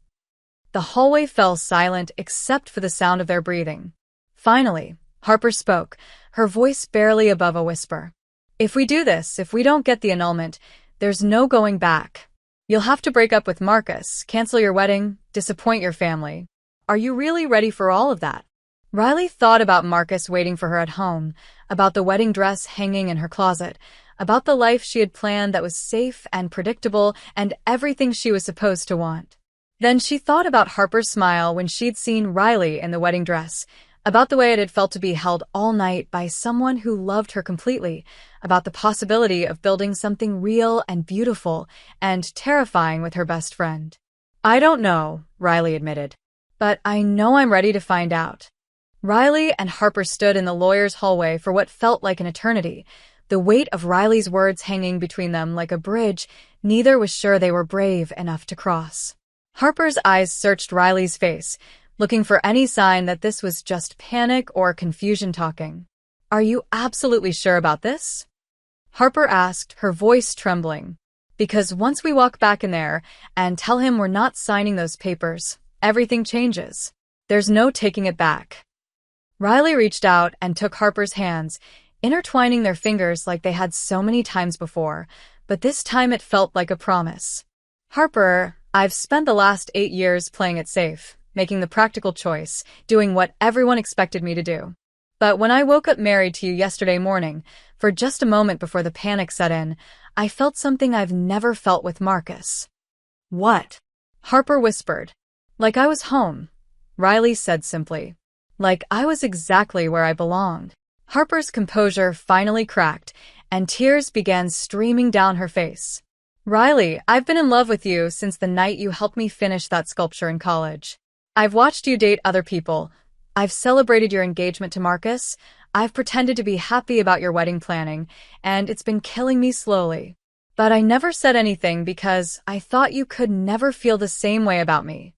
The hallway fell silent except for the sound of their breathing. Finally, Harper spoke, her voice barely above a whisper. "If we do this, if we don't get the annulment, there's no going back. You'll have to break up with Marcus, cancel your wedding, disappoint your family. Are you really ready for all of that?" Riley thought about Marcus waiting for her at home, about the wedding dress hanging in her closet, about the life she had planned that was safe and predictable and everything she was supposed to want. Then she thought about Harper's smile when she'd seen Riley in the wedding dress, about the way it had felt to be held all night by someone who loved her completely, about the possibility of building something real and beautiful and terrifying with her best friend. "I don't know," Riley admitted, "but I know I'm ready to find out." Riley and Harper stood in the lawyer's hallway for what felt like an eternity, the weight of Riley's words hanging between them like a bridge neither was sure they were brave enough to cross. Harper's eyes searched Riley's face, looking for any sign that this was just panic or confusion talking. "Are you absolutely sure about this?" Harper asked, her voice trembling. "Because once we walk back in there and tell him we're not signing those papers, everything changes. There's no taking it back." Riley reached out and took Harper's hands, intertwining their fingers like they had so many times before, but this time it felt like a promise. "Harper, I've spent the last 8 years playing it safe, making the practical choice, doing what everyone expected me to do. But when I woke up married to you yesterday morning, for just a moment before the panic set in, I felt something I've never felt with Marcus." "What?" Harper whispered. "Like I was home. Riley said simply. Like I was exactly where I belonged. Harper's composure finally cracked, and tears began streaming down her face. Riley, I've been in love with you since the night you helped me finish that sculpture in college. I've watched you date other people. I've celebrated your engagement to Marcus. I've pretended to be happy about your wedding planning, and it's been killing me slowly. But I never said anything because I thought you could never feel the same way about me.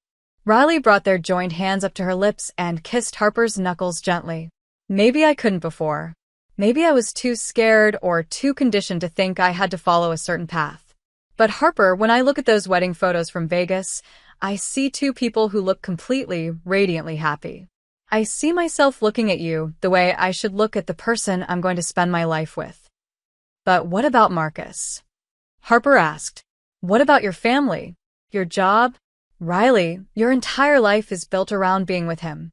Riley brought their joined hands up to her lips and kissed Harper's knuckles gently. Maybe I couldn't before. Maybe I was too scared or too conditioned to think I had to follow a certain path. But Harper, when I look at those wedding photos from Vegas, I see two people who look completely, radiantly happy. I see myself looking at you the way I should look at the person I'm going to spend my life with. But what about Marcus? Harper asked. What about your family? Your job? Riley, your entire life is built around being with him.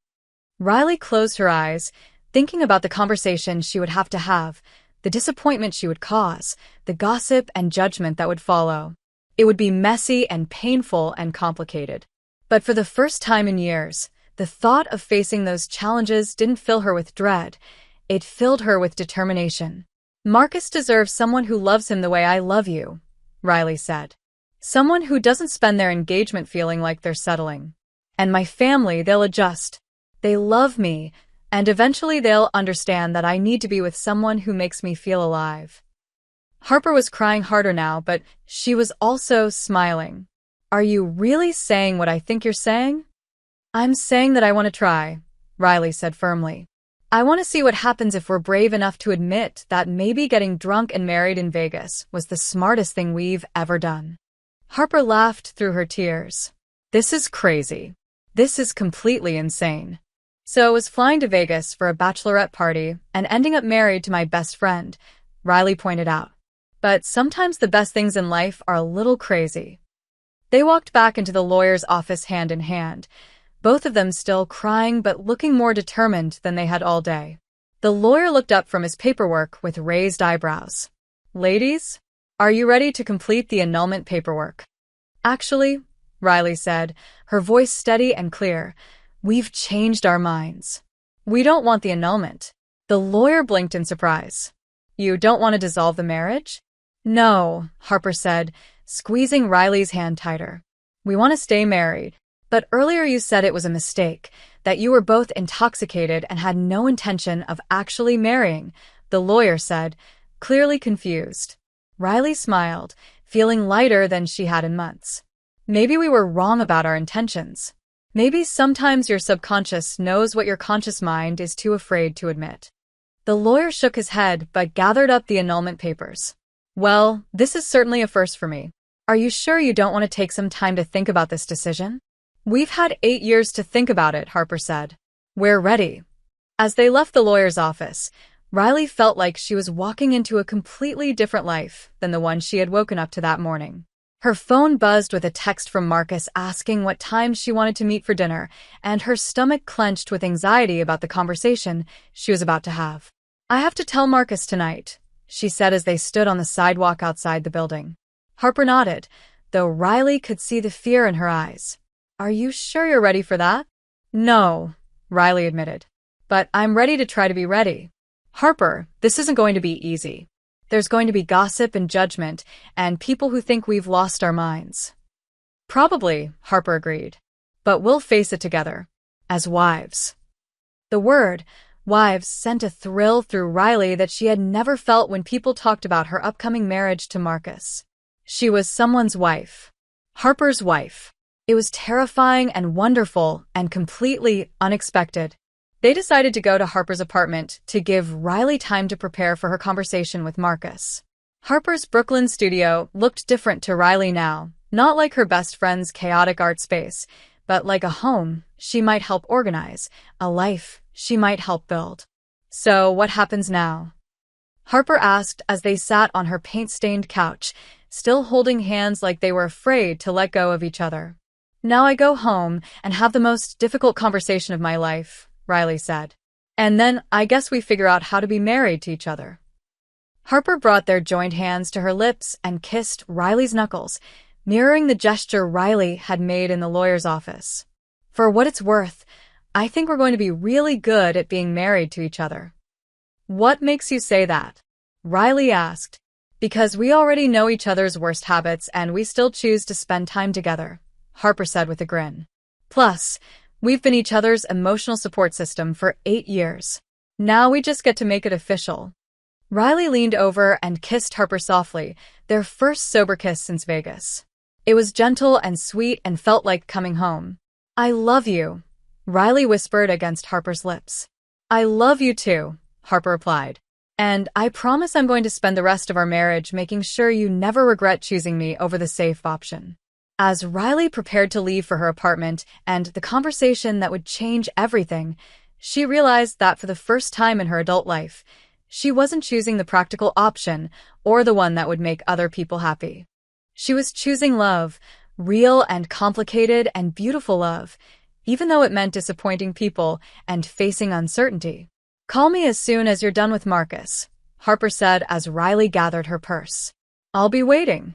Riley closed her eyes, thinking about the conversation she would have to have, the disappointment she would cause, the gossip and judgment that would follow. It would be messy and painful and complicated. But for the first time in years, the thought of facing those challenges didn't fill her with dread. It filled her with determination. Marcus deserves someone who loves him the way I love you, Riley said. Someone who doesn't spend their engagement feeling like they're settling. And my family, they'll adjust. They love me, and eventually they'll understand that I need to be with someone who makes me feel alive. Harper was crying harder now, but she was also smiling. Are you really saying what I think you're saying? I'm saying that I want to try, Riley said firmly. I want to see what happens if we're brave enough to admit that maybe getting drunk and married in Vegas was the smartest thing we've ever done. Harper laughed through her tears. This is crazy. This is completely insane. So I was flying to Vegas for a bachelorette party and ending up married to my best friend, Riley pointed out. But sometimes the best things in life are a little crazy. They walked back into the lawyer's office hand in hand, both of them still crying but looking more determined than they had all day. The lawyer looked up from his paperwork with raised eyebrows. Ladies, are you ready to complete the annulment paperwork? Actually, Riley said, her voice steady and clear, we've changed our minds. We don't want the annulment. The lawyer blinked in surprise. You don't want to dissolve the marriage? No, Harper said, squeezing Riley's hand tighter. We want to stay married. But earlier you said it was a mistake, that you were both intoxicated and had no intention of actually marrying, the lawyer said, clearly confused. Riley smiled, feeling lighter than she had in months. Maybe we were wrong about our intentions. Maybe sometimes your subconscious knows what your conscious mind is too afraid to admit. The lawyer shook his head but gathered up the annulment papers. Well, this is certainly a first for me. Are you sure you don't want to take some time to think about this decision? We've had 8 years to think about it, Harper said. We're ready. As they left the lawyer's office, Riley felt like she was walking into a completely different life than the one she had woken up to that morning. Her phone buzzed with a text from Marcus asking what time she wanted to meet for dinner, and her stomach clenched with anxiety about the conversation she was about to have. I have to tell Marcus tonight, she said as they stood on the sidewalk outside the building. Harper nodded, though Riley could see the fear in her eyes. Are you sure you're ready for that? No, Riley admitted. But I'm ready to try to be ready. Harper, this isn't going to be easy. There's going to be gossip and judgment, and people who think we've lost our minds. Probably, Harper agreed. But we'll face it together. As wives. The word, wives, sent a thrill through Riley that she had never felt when people talked about her upcoming marriage to Marcus. She was someone's wife. Harper's wife. It was terrifying and wonderful and completely unexpected. They decided to go to Harper's apartment to give Riley time to prepare for her conversation with Marcus. Harper's Brooklyn studio looked different to Riley now, not like her best friend's chaotic art space, but like a home she might help organize, a life she might help build. So what happens now? Harper asked as they sat on her paint-stained couch, still holding hands like they were afraid to let go of each other. Now I go home and have the most difficult conversation of my life, Riley said. And then I guess we figure out how to be married to each other. Harper brought their joined hands to her lips and kissed Riley's knuckles, mirroring the gesture Riley had made in the lawyer's office. For what it's worth, I think we're going to be really good at being married to each other." "What makes you say that?" Riley asked. "Because we already know each other's worst habits and we still choose to spend time together," Harper said with a grin. "Plus, we've been each other's emotional support system for 8 years. Now we just get to make it official." Riley leaned over and kissed Harper softly, their first sober kiss since Vegas. It was gentle and sweet and felt like coming home. "I love you," Riley whispered against Harper's lips. "I love you too," Harper replied. "And I promise I'm going to spend the rest of our marriage making sure you never regret choosing me over the safe option." As Riley prepared to leave for her apartment and the conversation that would change everything, she realized that for the first time in her adult life, she wasn't choosing the practical option or the one that would make other people happy. She was choosing love, real and complicated and beautiful love, even though it meant disappointing people and facing uncertainty. "Call me as soon as you're done with Marcus," Harper said as Riley gathered her purse. "I'll be waiting."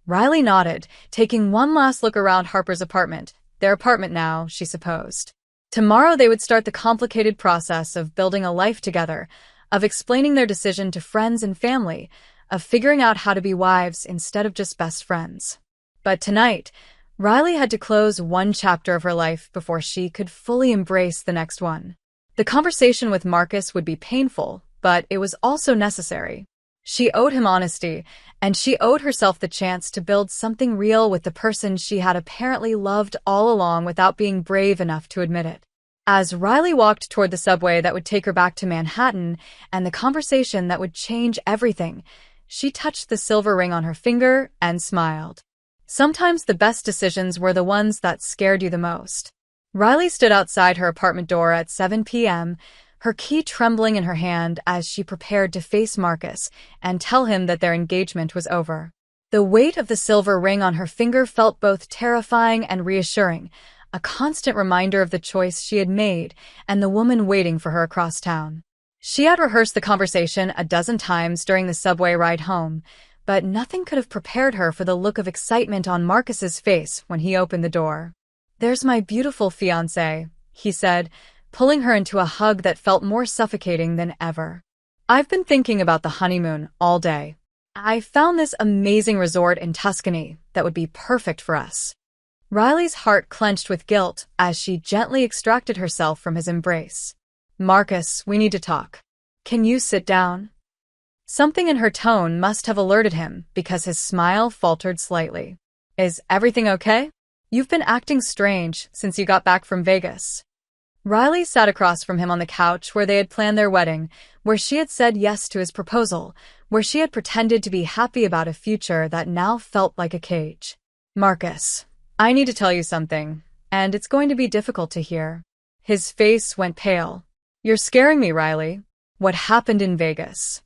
Riley nodded, taking one last look around Harper's apartment. Their apartment now, she supposed. Tomorrow they would start the complicated process of building a life together, of explaining their decision to friends and family, of figuring out how to be wives instead of just best friends. But tonight, Riley had to close one chapter of her life before she could fully embrace the next one. The conversation with Marcus would be painful, but it was also necessary. She owed him honesty, and she owed herself the chance to build something real with the person she had apparently loved all along without being brave enough to admit it. As Riley walked toward the subway that would take her back to Manhattan and the conversation that would change everything, she touched the silver ring on her finger and smiled. Sometimes the best decisions were the ones that scared you the most. Riley stood outside her apartment door at 7 p.m., her key trembling in her hand as she prepared to face Marcus and tell him that their engagement was over. The weight of the silver ring on her finger felt both terrifying and reassuring, a constant reminder of the choice she had made and the woman waiting for her across town. She had rehearsed the conversation a dozen times during the subway ride home, but nothing could have prepared her for the look of excitement on Marcus's face when he opened the door. "There's my beautiful fiancé," he said, pulling her into a hug that felt more suffocating than ever. "I've been thinking about the honeymoon all day. I found this amazing resort in Tuscany that would be perfect for us." Riley's heart clenched with guilt as she gently extracted herself from his embrace. "Marcus, we need to talk. Can you sit down?" Something in her tone must have alerted him because his smile faltered slightly. "Is everything okay? You've been acting strange since you got back from Vegas." Riley sat across from him on the couch where they had planned their wedding, where she had said yes to his proposal, where she had pretended to be happy about a future that now felt like a cage. "Marcus, I need to tell you something, and it's going to be difficult to hear." His face went pale. "You're scaring me, Riley. What happened in Vegas?"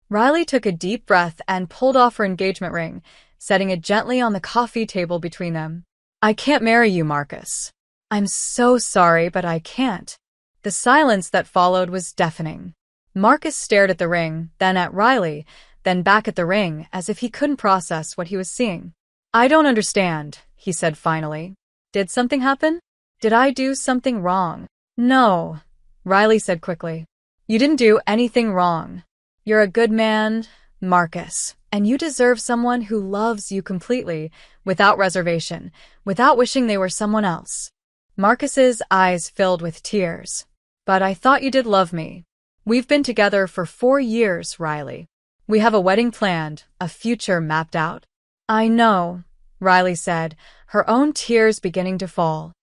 Riley took a deep breath and pulled off her engagement ring, setting it gently on the coffee table between them. "I can't marry you, Marcus." "I'm so sorry, but I can't." The silence that followed was deafening. Marcus stared at the ring, then at Riley, then back at the ring, as if he couldn't process what he was seeing. "I don't understand," he said finally. "Did something happen? Did I do something wrong?" "No," Riley said quickly. "You didn't do anything wrong. You're a good man, Marcus, and you deserve someone who loves you completely, without reservation, without wishing they were someone else." Marcus's eyes filled with tears. "But I thought you did love me. We've been together for 4 years, Riley. We have a wedding planned, a future mapped out." "I know," Riley said, her own tears beginning to fall.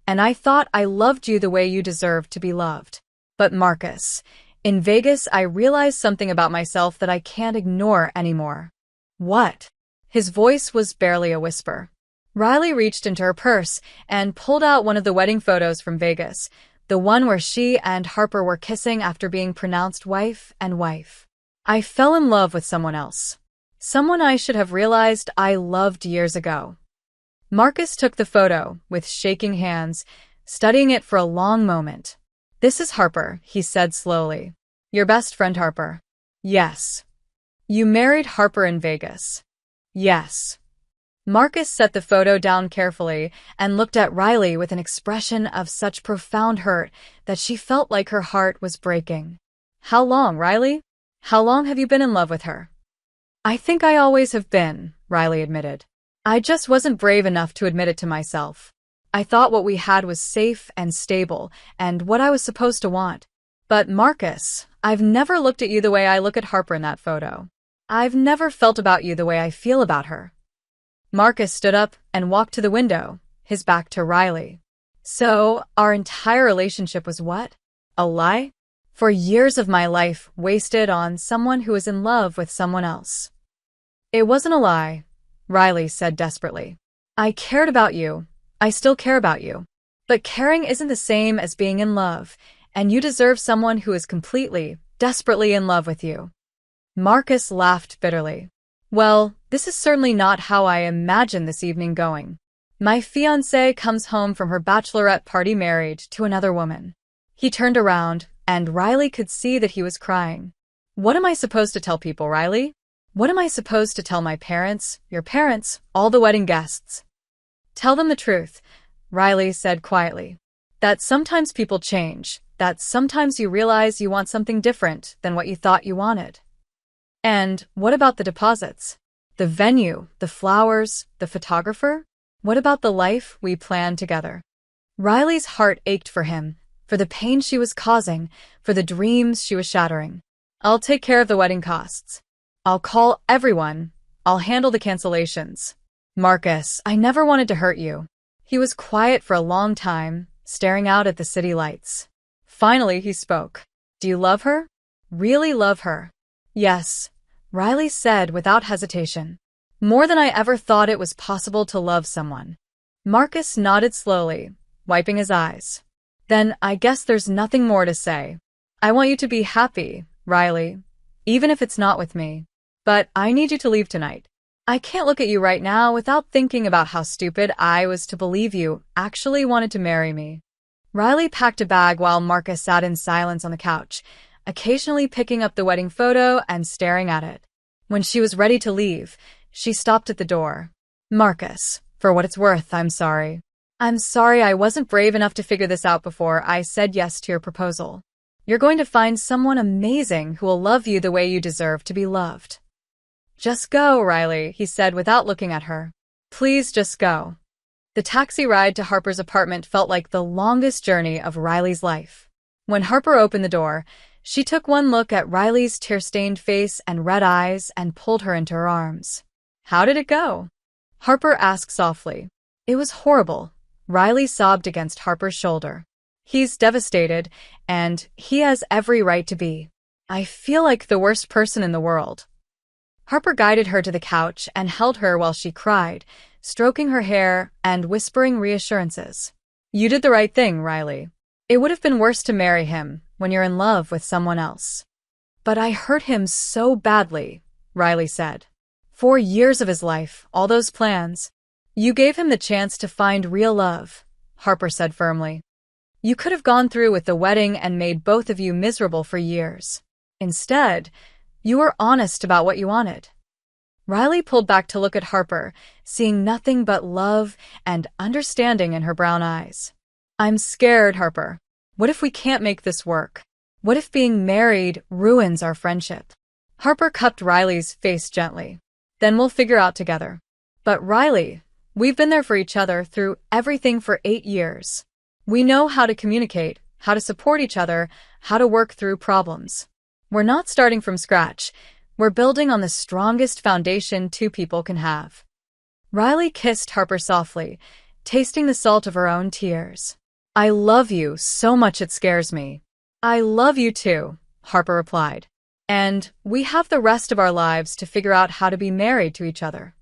"And I thought I loved you the way you deserved to be loved. But Marcus, in Vegas I realized something about myself that I can't ignore anymore." "What?" His voice was barely a whisper. Riley reached into her purse and pulled out one of the wedding photos from Vegas, the one where she and Harper were kissing after being pronounced wife and wife. "I fell in love with someone else. Someone I should have realized I loved years ago." Marcus took the photo with shaking hands, studying it for a long moment. "This is Harper," he said slowly. "Your best friend Harper." "Yes." "You married Harper in Vegas." "Yes." Marcus set the photo down carefully and looked at Riley with an expression of such profound hurt that she felt like her heart was breaking. How long, Riley? How long have you been in love with her? I think I always have been, Riley admitted. I just wasn't brave enough to admit it to myself. I thought what we had was safe and stable and what I was supposed to want. But Marcus, I've never looked at you the way I look at Harper in that photo. I've never felt about you the way I feel about her. Marcus stood up and walked to the window, his back to Riley. So, our entire relationship was what? A lie? For years of my life wasted on someone who was in love with someone else. It wasn't a lie, Riley said desperately. I cared about you. I still care about you. But caring isn't the same as being in love, and you deserve someone who is completely, desperately in love with you. Marcus laughed bitterly. Well, this is certainly not how I imagined this evening going. My fiancée comes home from her bachelorette party married to another woman. He turned around, and Riley could see that he was crying. What am I supposed to tell people, Riley? What am I supposed to tell my parents, your parents, all the wedding guests? Tell them the truth, Riley said quietly. That sometimes people change, that sometimes you realize you want something different than what you thought you wanted. And what about the deposits? The venue, the flowers, the photographer? What about the life we planned together? Riley's heart ached for him, for the pain she was causing, for the dreams she was shattering. I'll take care of the wedding costs. I'll call everyone. I'll handle the cancellations. Marcus, I never wanted to hurt you. He was quiet for a long time, staring out at the city lights. Finally, he spoke. Do you love her? Really love her? Yes, Riley said without hesitation. More than I ever thought it was possible to love someone. Marcus nodded slowly, wiping his eyes. Then I guess there's nothing more to say. I want you to be happy, Riley, even if it's not with me. But I need you to leave tonight. I can't look at you right now without thinking about how stupid I was to believe you actually wanted to marry me. Riley packed a bag while Marcus sat in silence on the couch, occasionally picking up the wedding photo and staring at it. When she was ready to leave, she stopped at the door. Marcus, for what it's worth, I'm sorry. I'm sorry I wasn't brave enough to figure this out before I said yes to your proposal. You're going to find someone amazing who will love you the way you deserve to be loved. Just go, Riley, he said without looking at her. Please just go. The taxi ride to Harper's apartment felt like the longest journey of Riley's life. When Harper opened the door, she took one look at Riley's tear-stained face and red eyes and pulled her into her arms. How did it go? Harper asked softly. It was horrible. Riley sobbed against Harper's shoulder. He's devastated, and he has every right to be. I feel like the worst person in the world. Harper guided her to the couch and held her while she cried, stroking her hair and whispering reassurances. You did the right thing, Riley. It would have been worse to marry him when you're in love with someone else. But I hurt him so badly, Riley said. 4 years of his life, all those plans. You gave him the chance to find real love, Harper said firmly. You could have gone through with the wedding and made both of you miserable for years. Instead, you were honest about what you wanted. Riley pulled back to look at Harper, seeing nothing but love and understanding in her brown eyes. I'm scared, Harper. What if we can't make this work? What if being married ruins our friendship? Harper cupped Riley's face gently. Then we'll figure out together. But Riley, we've been there for each other through everything for 8 years. We know how to communicate, how to support each other, how to work through problems. We're not starting from scratch. We're building on the strongest foundation 2 people can have. Riley kissed Harper softly, tasting the salt of her own tears. I love you so much it scares me. I love you too, Harper replied. And we have the rest of our lives to figure out how to be married to each other.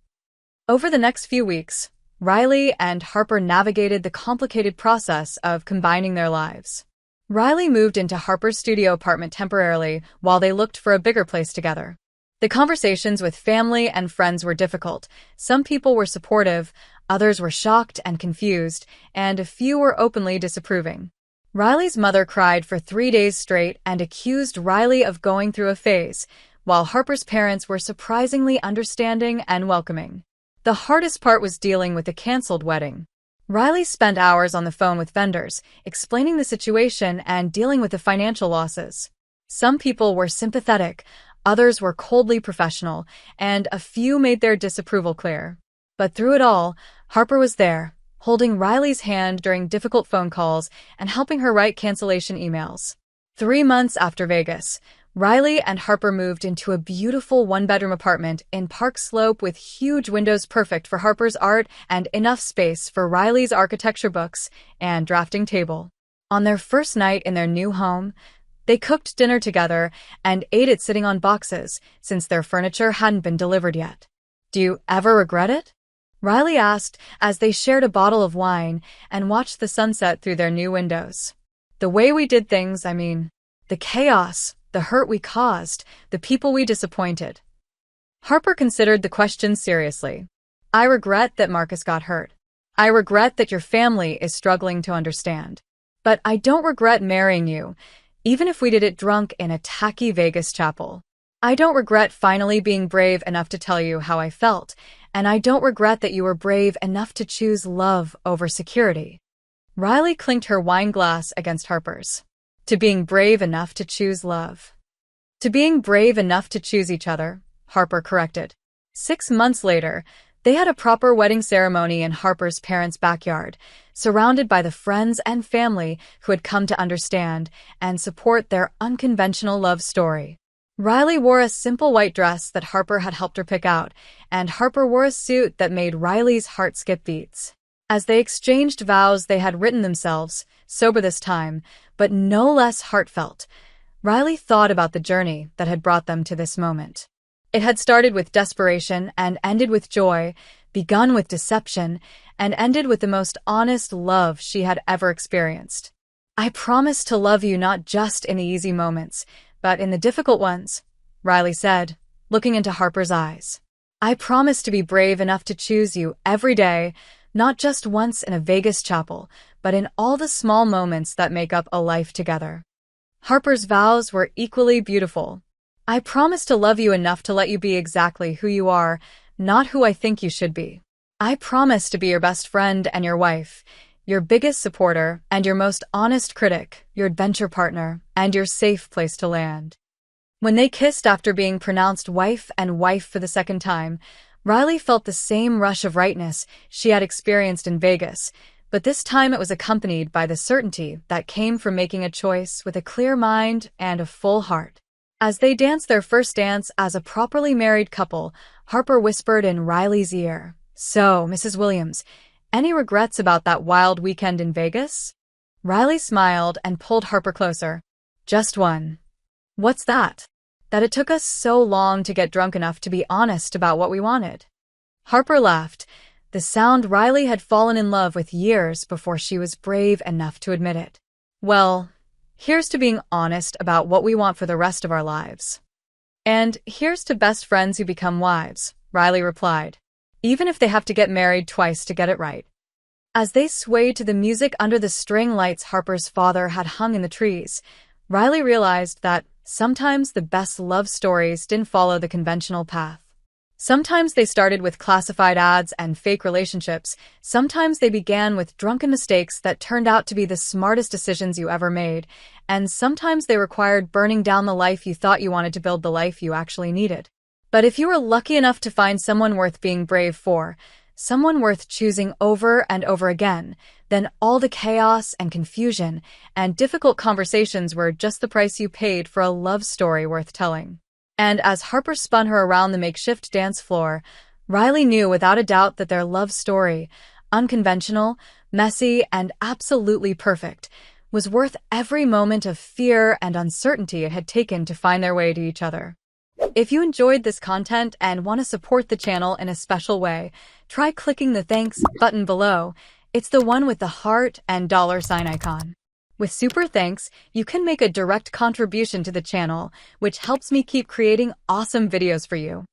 Over the next few weeks, Riley and Harper navigated the complicated process of combining their lives. Riley moved into Harper's studio apartment temporarily while they looked for a bigger place together. The conversations with family and friends were difficult. Some people were supportive, others were shocked and confused, and a few were openly disapproving. Riley's mother cried for 3 days straight and accused Riley of going through a phase, while Harper's parents were surprisingly understanding and welcoming. The hardest part was dealing with the canceled wedding. Riley spent hours on the phone with vendors, explaining the situation and dealing with the financial losses. Some people were sympathetic, others were coldly professional, and a few made their disapproval clear. But through it all, Harper was there, holding Riley's hand during difficult phone calls and helping her write cancellation emails. 3 months after Vegas, Riley and Harper moved into a beautiful one-bedroom apartment in Park Slope with huge windows perfect for Harper's art and enough space for Riley's architecture books and drafting table. On their first night in their new home, they cooked dinner together and ate it sitting on boxes since their furniture hadn't been delivered yet. "Do you ever regret it?" Riley asked as they shared a bottle of wine and watched the sunset through their new windows. "The way we did things, I mean, the chaos, the hurt we caused, the people we disappointed." Harper considered the question seriously. "I regret that Marcus got hurt. I regret that your family is struggling to understand. But I don't regret marrying you, even if we did it drunk in a tacky Vegas chapel. I don't regret finally being brave enough to tell you how I felt, and I don't regret that you were brave enough to choose love over security." Riley clinked her wine glass against Harper's. "To being brave enough to choose love." "To being brave enough to choose each other," Harper corrected. 6 months later, they had a proper wedding ceremony in Harper's parents' backyard, surrounded by the friends and family who had come to understand and support their unconventional love story. Riley wore a simple white dress that Harper had helped her pick out, and Harper wore a suit that made Riley's heart skip beats. As they exchanged vows they had written themselves, sober this time, but no less heartfelt, Riley thought about the journey that had brought them to this moment. It had started with desperation and ended with joy, begun with deception, and ended with the most honest love she had ever experienced. "I promise to love you not just in the easy moments, but in the difficult ones," Riley said, looking into Harper's eyes. "I promise to be brave enough to choose you every day, not just once in a Vegas chapel, but in all the small moments that make up a life together." Harper's vows were equally beautiful. "I promise to love you enough to let you be exactly who you are, not who I think you should be. I promise to be your best friend and your wife, your biggest supporter and your most honest critic, your adventure partner, and your safe place to land." When they kissed after being pronounced wife and wife for the second time, Riley felt the same rush of rightness she had experienced in Vegas, but this time it was accompanied by the certainty that came from making a choice with a clear mind and a full heart. As they danced their first dance as a properly married couple, Harper whispered in Riley's ear, "So, Mrs. Williams, any regrets about that wild weekend in Vegas?" Riley smiled and pulled Harper closer. "Just one." "What's that?" "That it took us so long to get drunk enough to be honest about what we wanted." Harper laughed, the sound Riley had fallen in love with years before she was brave enough to admit it. "Well, here's to being honest about what we want for the rest of our lives." "And here's to best friends who become wives," Riley replied, "even if they have to get married twice to get it right." As they swayed to the music under the string lights Harper's father had hung in the trees, Riley realized that sometimes the best love stories didn't follow the conventional path. Sometimes they started with classified ads and fake relationships. Sometimes they began with drunken mistakes that turned out to be the smartest decisions you ever made. And sometimes they required burning down the life you thought you wanted to build the life you actually needed. But if you were lucky enough to find someone worth being brave for, someone worth choosing over and over again, then all the chaos and confusion and difficult conversations were just the price you paid for a love story worth telling. And as Harper spun her around the makeshift dance floor, Riley knew without a doubt that their love story, unconventional, messy, and absolutely perfect, was worth every moment of fear and uncertainty it had taken to find their way to each other. If you enjoyed this content and want to support the channel in a special way, try clicking the thanks button below. It's the one with the heart and $sign icon. With super thanks, you can make a direct contribution to the channel, which helps me keep creating awesome videos for you.